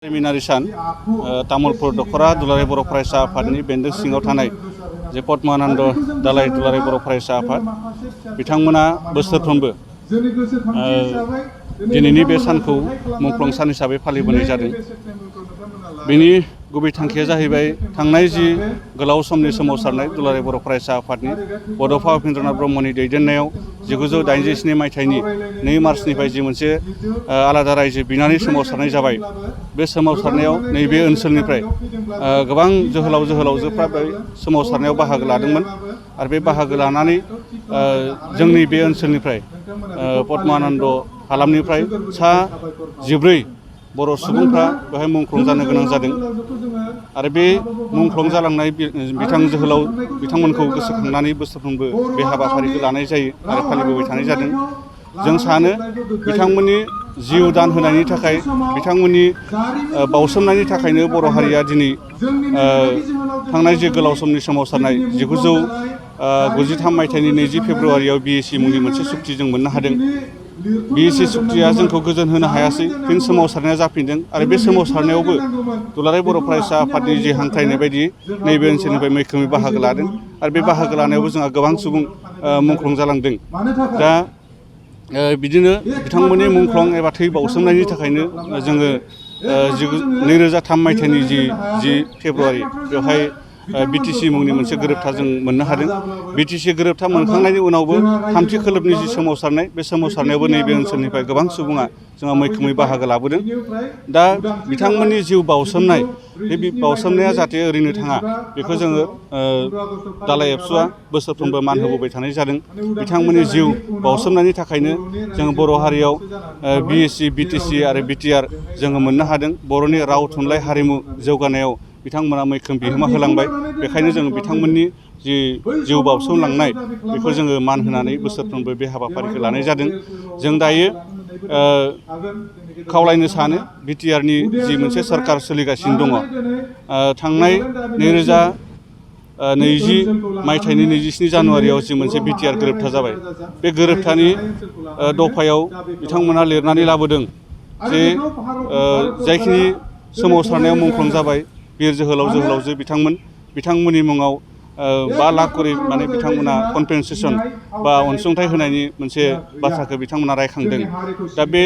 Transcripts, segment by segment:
Preliminary सान तामुलपुर दखरा दुलाराय बर' फरायसा आफादनि बेन्दों सिङाव थानाय जे पद्मानन्द दालाय दुलाराय बर' फरायसा आफाद बिथांमोना बोसोरफ्रोमबो दिनैनि बे सानखौ मुंख्लं सान हिसाबै फालिबोनाय जादों। बेनि गुबै थांखिया जाहैबाय थांनाय जि गोलाव समनि सोमावसारनाय दुलाराय बर' फरायसा आफादनि बड'फा उपेन्द्रनाथ ब्रह्मनि दैदेननायाव 1987 मायथाइनि 2 मार्चनिफ्राय जि मोनसे आलादा रायजो बिनानै सोमावसारनाय जाबाय। बे सोमावसारनायाव नैबे ओनसोलनिफ्राय गोबां जोहोलाव जोहोलावजोफ्रा बे सोमावसारनायाव बाहागो लादोंमोन आरो बे बाहागो लानानै जोंनि बे ओनसोलनिफ्राय पद्मानन्द हालामनिफ्राय सा 14 बर' सुबुंफ्रा बेहाय मुंख्लं जानो गोनां जादों आरो बे मुंख्लं जालांनाय बिथां जोहोलाव बिथांमोनखौ गोसोखांनानै बोसोरफ्रोमबो बे हाबाफारिखौ लानाय जायो आरो फालिबोबाय थानाय जादों। जों सानो बिथांमोननि जिउ दान होनायनि थाखाय बिथांमोननि बावसोमनायनि थाखायनो बर' हारिया दिनै थांनाय जे गोलाव समनि सोमावसारनाय 1993 मायथाइनि 20 फेब्रुआरियाव BODO मुंनि मोनसे सुक्ति जों मोननो हादों। BODO सुक्तिया जोंखौ गोजोन होनो हायासै, फिन सोमावसारनाया जाफिनदों आरो बे सोमावसारनायावबो दुलाराय बर' फरायसा आफादनि जे हांख्रायनाय बायदि नैबे ओनसोलनिफ्राय मैखोमै बाहागो लादों आरो बे बाहागो लानायावबो जोंहा गोबां सुबुं मुंख्लं जालांदों। दा बिदिनो बिथांमोननि मुंख्लं एबा थै बावसोमनायनि थाखायनो जोङो 2003 मायथाइनि जि फेब्रुआरि बेवहाय BTC मुंनि मोनसे गोरोबथा जों मोननो हादों। BTC गोरोबथा मोनखांनायनि उनावबो थामथि खोलोबनि जि सोमावसारनाय बे सोमावसारनायावबो नैबे ओनसोलनिफ्राय गोबां सुबुङा जोंहा मैखोमै बाहागो लाबोदों। दा बिथांमोननि जिउ बावसोमनाय बे बावसोमनाया जाहाथे ओरैनो थाङा बेखौ जोङो दालाय एबसुआ बोसोरफ्रोमबो मान होबोबाय थानाय जादों। बिथांमोननि जिउ बावसोमनायनि थाखायनो जों बर' हारियाव BSc BTC आरो BTR जोङो मोननो हादों। बर'नि राव थुनलाइ हारिमु जौगानायाव बिथांमोना मैखोम बिहोमा होलांबाय। बेखायनो जों बिथांमोननि जि जिउ बावसोमलांनाय बेखौ जोङो मान होनानै बोसोरफ्रोमबो बे हाबाफारिखौ लानाय जादों। जों दायो खावलायनो सानो BTRनि जि मोनसे सरकार सोलिगासिनो दङ, थांनाय 2020 मायथाइनि 27 जानुवारियाव जि मोनसे BTR गोरोबथा जाबाय, बे गोरोबथानि दफायाव बिथांमोना लिरनानै लाबोदों जे जायखिनि सोमावसारनायाव मुंख्लं जाबाय बिर जोहोलाव जोहोलावजो बिथांमोननि मुङाव 5 लाख करि माने बिथांमोना कम्पेनसेसन बा अनसुंथाइ होनायनि मोनसे बाथ्राखौ बिथांमोना रायखांदों। दा बे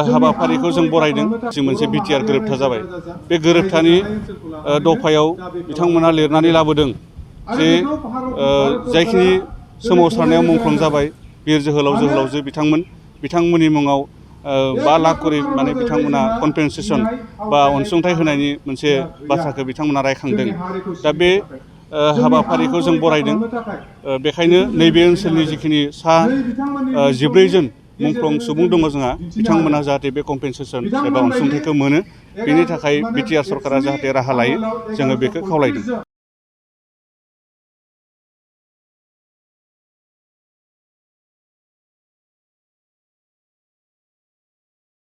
हाबाफारिखौ जों बरायदों जि मोनसे BTR गोरोबथा जाबाय। बे गोरोबथानि दफायाव बिथांमोना लिरनानै लाबोदों जे जायखिनि सोमावसारनायाव मुंख्लं जाबाय बिर जोहोलाव जोहोलावजो बिथांमोननि मुङाव 5 लाख करि माने बिथांमोना कम्पेनसेसन बा अनसुंथाइ होनायनि मोनसे बाथ्राखौ बिथांमोना रायखांदों। दा बे हाबाफारिखौ जों बरायदों। बेखायनो नैबे ओनसोलनि जिखिनि सा 14 जन मुंख्लं सुबुं दङ जोंहा, बिथांमोना जाहाथे बे कम्पेनसेसन एबा अनसुंथाइखौ मोनो, बेनि थाखाय BTR सरकारा जाहाथे राहा लायो, जोङो बेखौ खावलायदों।